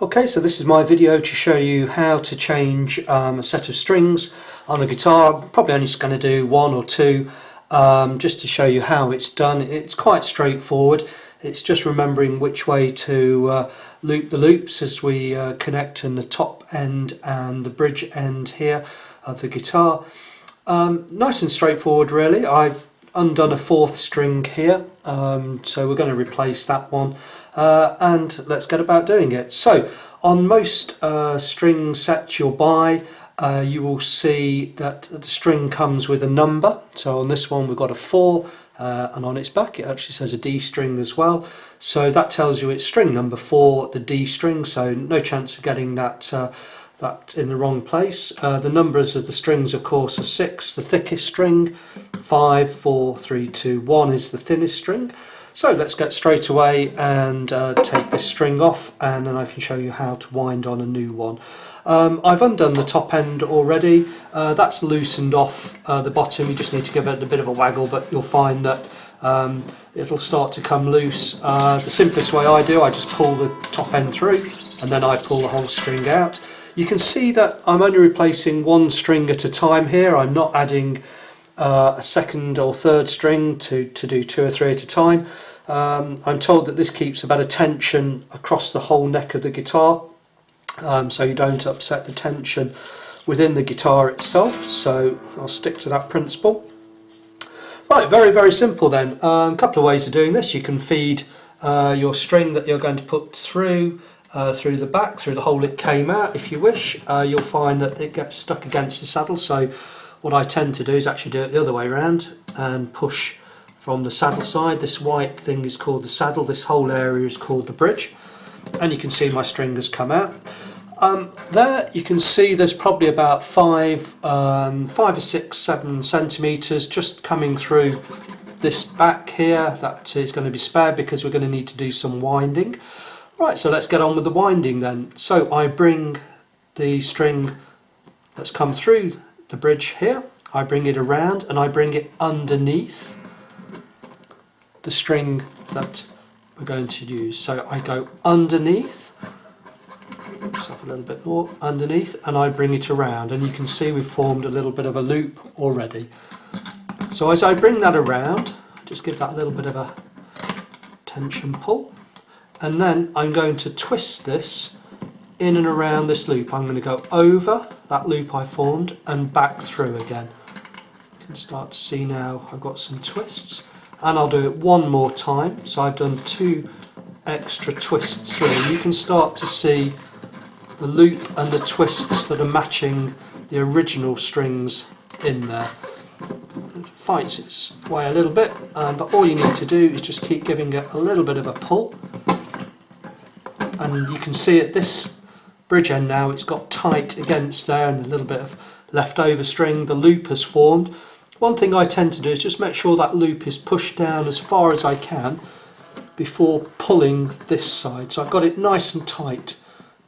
Okay, so this is my video to show you how to change a set of strings on a guitar. I'm probably only just going to do one or two just to show you how it's done. It's quite straightforward. It's just remembering which way to loop the loops as we connect in the top end and the bridge end here of the guitar. Nice and straightforward really. I've undone a fourth string here, so we're going to replace that one. And let's get about doing it. So on most string sets you'll buy, you will see that the string comes with a number. So on this one we've got a 4 and on its back it actually says a D string as well. So that tells you it's string number 4, the D string, so no chance of getting that in the wrong place. The numbers of the strings of course are 6, the thickest string, 5, 4, 3, 2, 1 is the thinnest string. So let's get straight away and take this string off, and then I can show you how to wind on a new one. I've undone the top end already. That's loosened off the bottom. You just need to give it a bit of a waggle, but you'll find that it'll start to come loose. The simplest way I do, I just pull the top end through and then I pull the whole string out. You can see that I'm only replacing one string at a time here. I'm not adding a second or third string to do 2 or 3 at a time. I'm told that this keeps a better tension across the whole neck of the guitar, so you don't upset the tension within the guitar itself, so I'll stick to that principle. Right, very simple then. A couple of ways of doing this. You can feed your string that you're going to put through the back, through the hole it came out if you wish. You'll find that it gets stuck against the saddle, so what I tend to do is actually do it the other way around and push from the saddle side. This white thing is called the saddle, this whole area is called the bridge, and you can see my string has come out. There you can see there's probably about 5 or 6, 7 centimetres just coming through this back here. That is going to be spared because we're going to need to do some winding. Right, so let's get on with the winding then. So I bring the string that's come through the bridge here, I bring it around and I bring it underneath the string that we're going to use. So I go underneath, off a little bit more, underneath, and I bring it around, and you can see we've formed a little bit of a loop already. So as I bring that around, just give that a little bit of a tension pull, and then I'm going to twist this in and around this loop. I'm going to go over that loop I formed and back through again. You can start to see now I've got some twists, and I'll do it one more time. So I've done 2 extra twists through. You can start to see the loop and the twists that are matching the original strings in there. It fights its way a little bit, but all you need to do is just keep giving it a little bit of a pull, and you can see at this bridge end now it's got tight against there and a little bit of leftover string. The loop has formed. One thing I tend to do is just make sure that loop is pushed down as far as I can before pulling this side. So I've got it nice and tight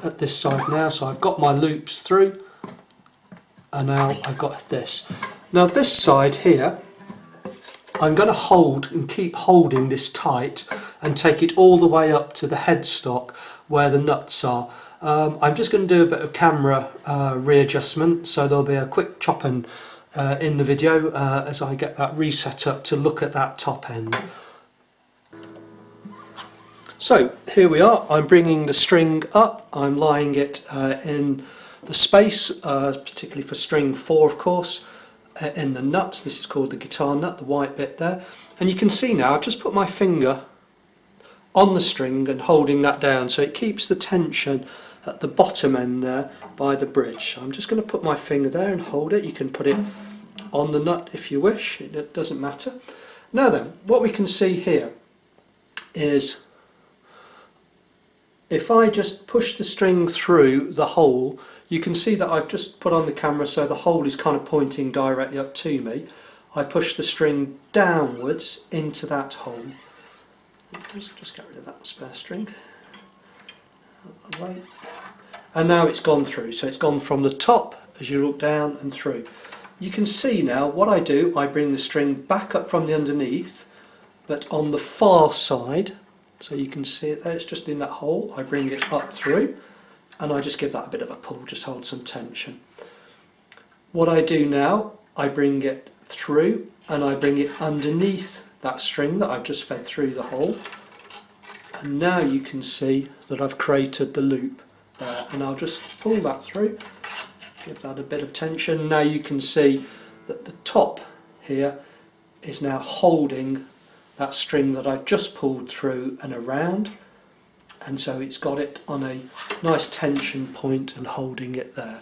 at this side now, so I've got my loops through, and now I've got this. Now this side here I'm going to hold and keep holding this tight and take it all the way up to the headstock where the nuts are. I'm just going to do a bit of camera readjustment, so there'll be a quick chopping in the video as I get that reset up to look at that top end. So here we are, I'm bringing the string up, I'm lying it in the space, particularly for string 4 of course, in the nuts. This is called the guitar nut, the white bit there. And you can see now I've just put my finger on the string and holding that down, so it keeps the tension at the bottom end there by the bridge. I'm just going to put my finger there and hold it. You can put it on the nut if you wish, it doesn't matter. Now then, what we can see here is if I just push the string through the hole, you can see that I've just put on the camera so the hole is kind of pointing directly up to me. I push the string downwards into that hole. Just get rid of that spare string. Away. And now it's gone through, so it's gone from the top as you look down and through. You can see now what I do, I bring the string back up from the underneath, but on the far side, so you can see it there, it's just in that hole. I bring it up through, and I just give that a bit of a pull, just hold some tension. What I do now, I bring it through and I bring it underneath that string that I've just fed through the hole, and now you can see that I've created the loop there, and I'll just pull that through, give that a bit of tension. Now you can see that the top here is now holding that string that I've just pulled through and around, and so it's got it on a nice tension point and holding it there.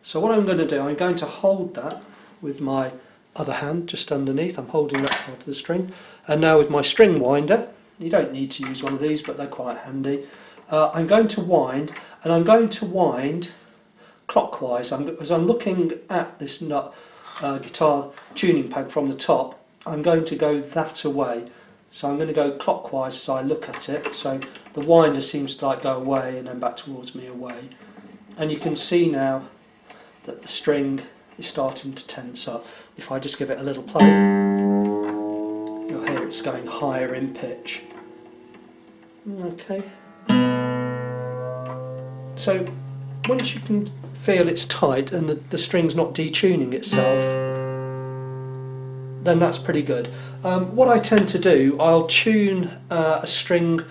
So what I'm going to do, I'm going to hold that with my other hand just underneath. I'm holding that part of the string, and now with my string winder, you don't need to use one of these but they're quite handy, I'm going to wind, and I'm going to wind clockwise. As I'm looking at this guitar tuning peg from the top, I'm going to go that away. So I'm going to go clockwise as I look at it, so the winder seems to like go away and then back towards me away. And you can see now that the string is starting to tense up. If I just give it a little play, you'll hear it's going higher in pitch. Okay. So once you can feel it's tight and the string's not detuning itself, then that's pretty good. What I tend to do, I'll tune a string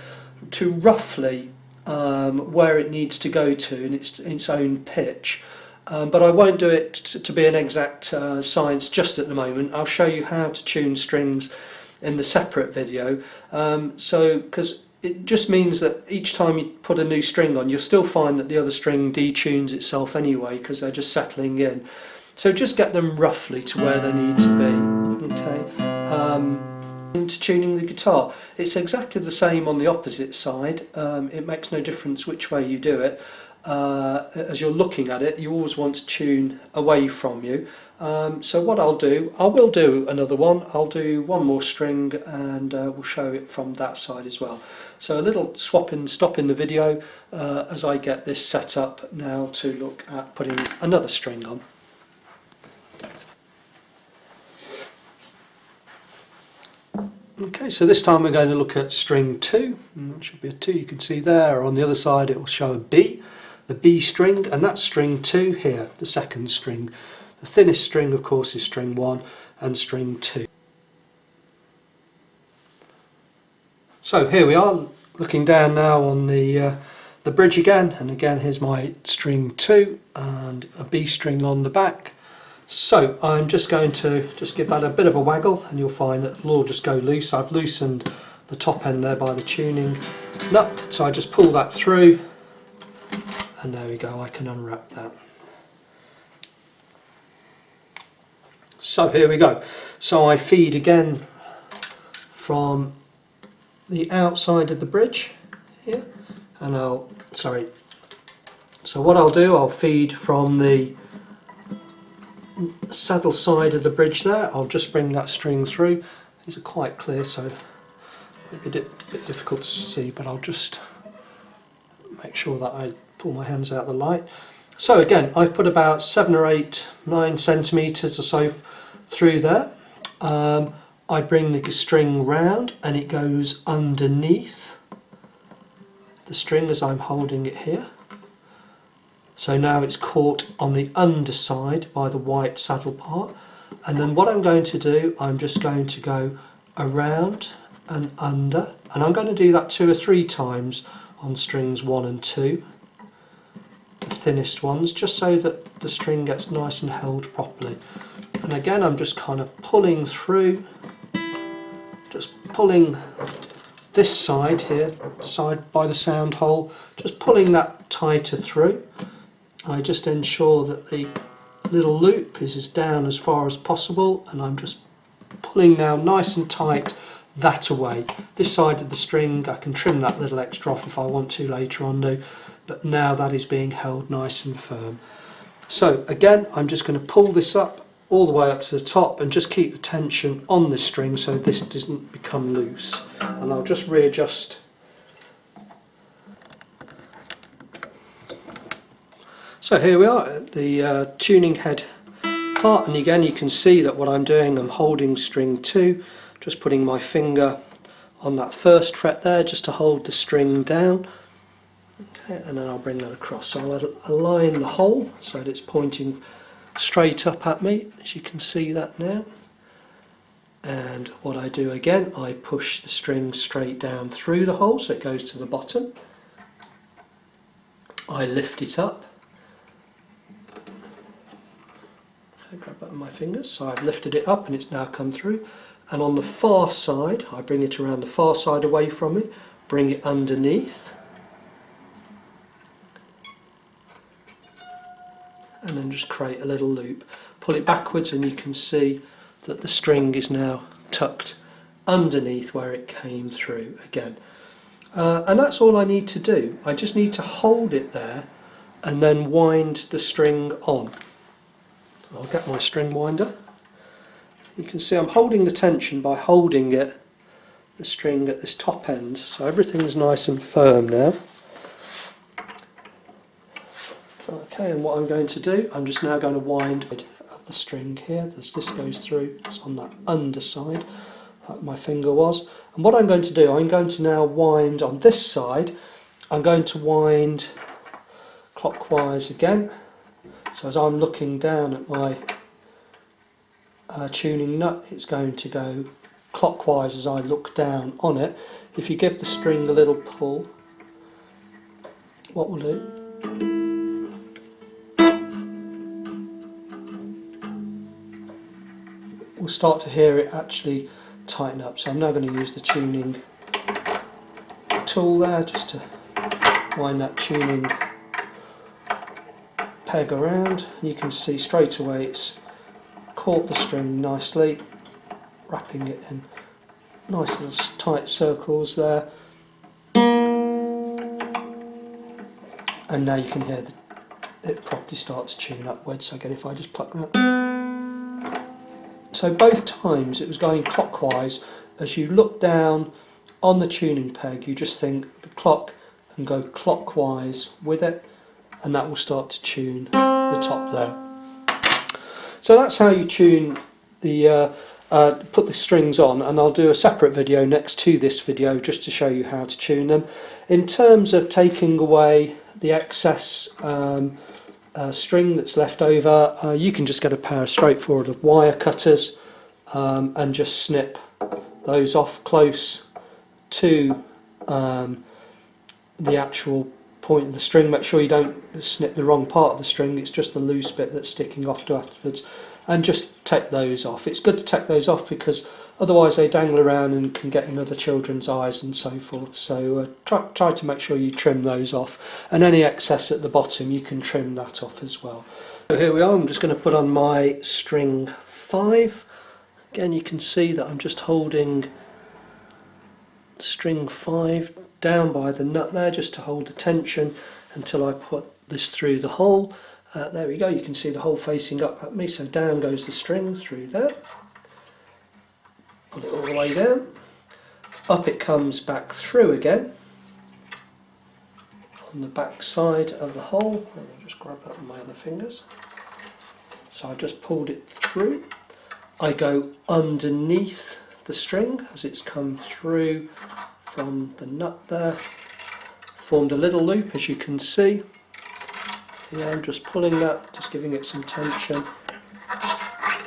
to roughly where it needs to go to in its own pitch, but I won't do it to be an exact science just at the moment. I'll show you how to tune strings in the separate video, because it just means that each time you put a new string on, you'll still find that the other string detunes itself anyway, because they're just settling in. So just get them roughly to where they need to be. Okay. Into tuning the guitar, it's exactly the same on the opposite side. It makes no difference which way you do it. As you're looking at it, you always want to tune away from you. So what I'll do, I will do another one. I'll do one more string and we'll show it from that side as well. So a little stop in the video as I get this set up now to look at putting another string on. Okay, so this time we're going to look at string 2, and that should be a 2, you can see there. On the other side it will show a B, the B string, and that's string 2 here, the second string. The thinnest string of course is string 1 and string 2. So here we are, looking down now on the bridge again, and again here's my string 2 and a B string on the back. So I'm just going to give that a bit of a waggle, and you'll find that it'll all just go loose. I've loosened the top end there by the tuning nut, so I just pull that through, and there we go, I can unwrap that. So here we go. So I feed again from the outside of the bridge here, and so what I'll do, I'll feed from the saddle side of the bridge there. I'll just bring that string through. These are quite clear, so it might be a bit difficult to see, but I'll just make sure that I pull my hands out of the light. So again, I've put about 7 or 8, 9 centimetres or so through there. I bring the string round and it goes underneath the string as I'm holding it here. So now it's caught on the underside by the white saddle part, and then what I'm going to do, I'm just going to go around and under, and I'm going to do that 2 or 3 times on strings 1 and 2, the thinnest ones, just so that the string gets nice and held properly. And again I'm just kind of pulling through, just pulling this side here, side by the sound hole, just pulling that tighter through. I just ensure that the little loop is as down as far as possible, and I'm just pulling now nice and tight that away. This side of the string, I can trim that little extra off if I want to later on, but now that is being held nice and firm. So again, I'm just going to pull this up all the way up to the top and just keep the tension on this string so this doesn't become loose, and I'll just readjust. So here we are at the tuning head part, and again you can see that what I'm doing, I'm holding string 2, just putting my finger on that first fret there just to hold the string down, Okay, and then I'll bring that across. So I'll align the hole so that it's pointing straight up at me, as you can see that now. And what I do again, I push the string straight down through the hole so it goes to the bottom. I lift it up. Okay, grab that with my fingers. So I've lifted it up and it's now come through. And on the far side, I bring it around the far side away from me, bring it underneath. And then just create a little loop. Pull it backwards and you can see that the string is now tucked underneath where it came through again. And that's all I need to do. I just need to hold it there and then wind the string on. I'll get my string winder. You can see I'm holding the tension by holding the string at this top end, so everything's nice and firm now. Okay, and what I'm going to do, I'm just now going to wind the string here as this goes through. It's on that underside, like my finger was. And what I'm going to do, I'm going to now wind on this side. I'm going to wind clockwise again. So as I'm looking down at my tuning nut, it's going to go clockwise as I look down on it. If you give the string a little pull, what we'll do, we'll start to hear it actually tighten up. So I'm now going to use the tuning tool there just to wind that tuning peg around. You can see straight away it's caught the string nicely, wrapping it in nice little tight circles there. And now you can hear it properly start to tune upwards. So again, if I just pluck that. So both times it was going clockwise. As you look down on the tuning peg, you just think the clock and go clockwise with it, and that will start to tune the top there. So that's how you tune the put the strings on, and I'll do a separate video next to this video just to show you how to tune them. In terms of taking away the excess string that's left over, you can just get a pair of straightforward wire cutters and just snip those off close to the actual point of the string. Make sure you don't snip the wrong part of the string, it's just the loose bit that's sticking off to afterwards, and just take those off. It's good to take those off because otherwise they dangle around and can get in other children's eyes and so forth. So try to make sure you trim those off, and any excess at the bottom you can trim that off as well. So here we are, I'm just going to put on my string 5. Again, you can see that I'm just holding string 5 down by the nut there just to hold the tension until I put this through the hole. There we go, you can see the hole facing up at me, so down goes the string through there. Pull it all the way down, up it comes back through again on the back side of the hole. I'll just grab that with my other fingers. So I've just pulled it through. I go underneath the string as it's come through from the nut there. Formed a little loop, as you can see. Yeah, I'm just pulling that, just giving it some tension.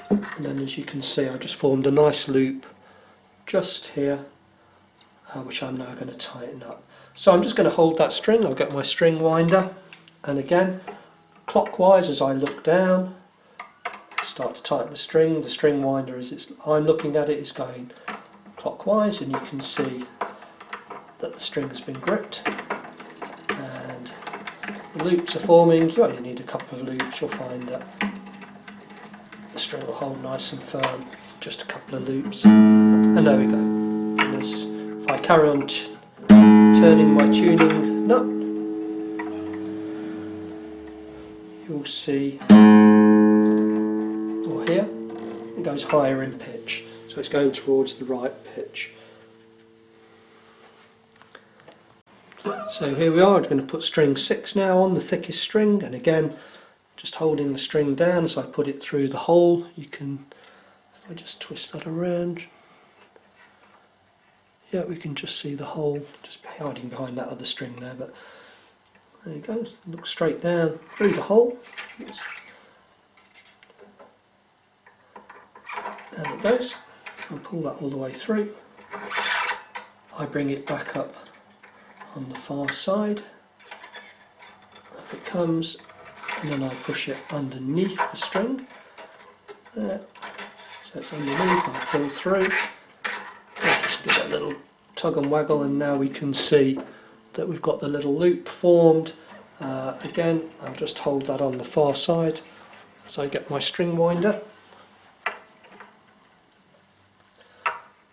And then as you can see, I just formed a nice loop just here, which I'm now going to tighten up. So I'm just going to hold that string. I'll get my string winder, and again, clockwise as I look down, start to tighten the string. The string winder, as I'm looking at it, is going clockwise, and you can see that the string has been gripped and the loops are forming. You only need a couple of loops, you'll find that the string will hold nice and firm. Just a couple of loops, and there we go. And if I carry on turning my tuning nut, you'll see, or hear, it goes higher in pitch, so it's going towards the right pitch. So here we are, I'm going to put string 6 now on, the thickest string, and again just holding the string down as I put it through the hole. You can, if I just twist that around, yeah, we can just see the hole just hiding behind that other string there, but There you go, look straight down through the hole. There it goes. I'll pull that all the way through. I bring it back up on the far side. Up it comes, and then I push it underneath the string. There. So it's underneath, I pull through. I'll just give it a little tug and waggle, and now we can see that we've got the little loop formed. Again, I'll just hold that on the far side as I get my string winder.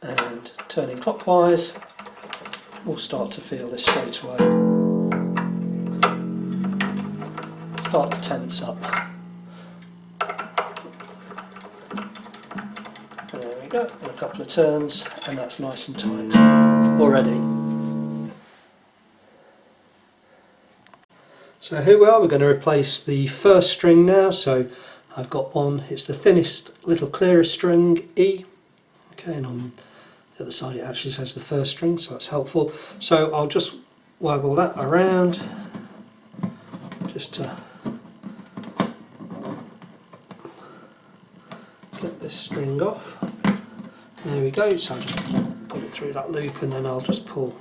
And turning clockwise, we'll start to feel this straight away. Start to tense up. There we go, and a couple of turns, and that's nice and tight already. So here we are, we're going to replace the first string now. So I've got one, it's the thinnest, little clearest string, E. Okay, and on the other side it actually says the first string, so that's helpful. So I'll just waggle that around, just to get this string off. There we go, so I'll just pull it through that loop, and then I'll just pull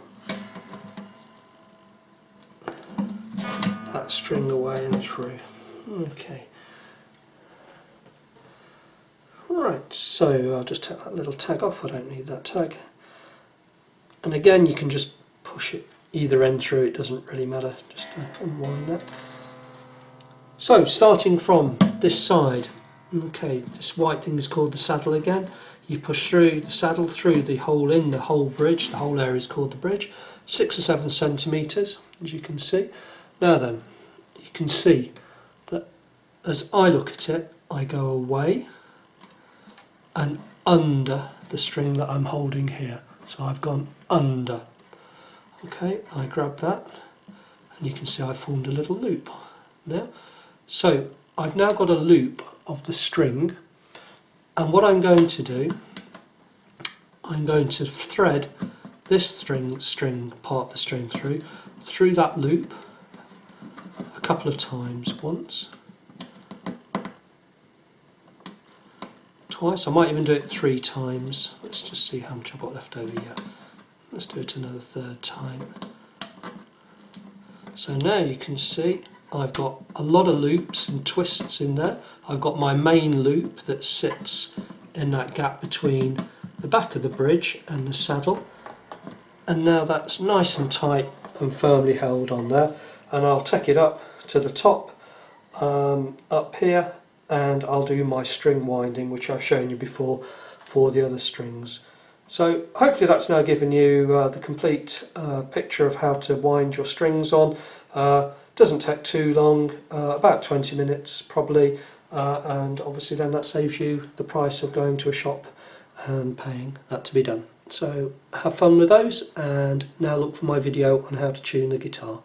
that string away and through. Okay. Right, so I'll just take that little tag off, I don't need that tag. And again, you can just push it either end through, it doesn't really matter, just to unwind that. So, starting from this side, okay, this white thing is called the saddle again. You push through the saddle, through the hole in the whole bridge, the whole area is called the bridge, 6 or 7 centimetres, as you can see. Now then, you can see that as I look at it, I go away and under the string that I'm holding here. So I've gone under. Okay, I grab that, and you can see I've formed a little loop now. So I've now got a loop of the string, and what I'm going to do, I'm going to thread this string part of the string through that loop a couple of times, once, twice, I might even do it 3 times. Let's just see how much I've got left over here. Let's do it another 3rd time. So now you can see I've got a lot of loops and twists in there. I've got my main loop that sits in that gap between the back of the bridge and the saddle, and now that's nice and tight and firmly held on there, and I'll take it up to the top up here, and I'll do my string winding, which I've shown you before for the other strings. So hopefully that's now given you the complete picture of how to wind your strings on. Doesn't take too long, about 20 minutes probably, and obviously then that saves you the price of going to a shop and paying that to be done. So have fun with those, and now look for my video on how to tune the guitar.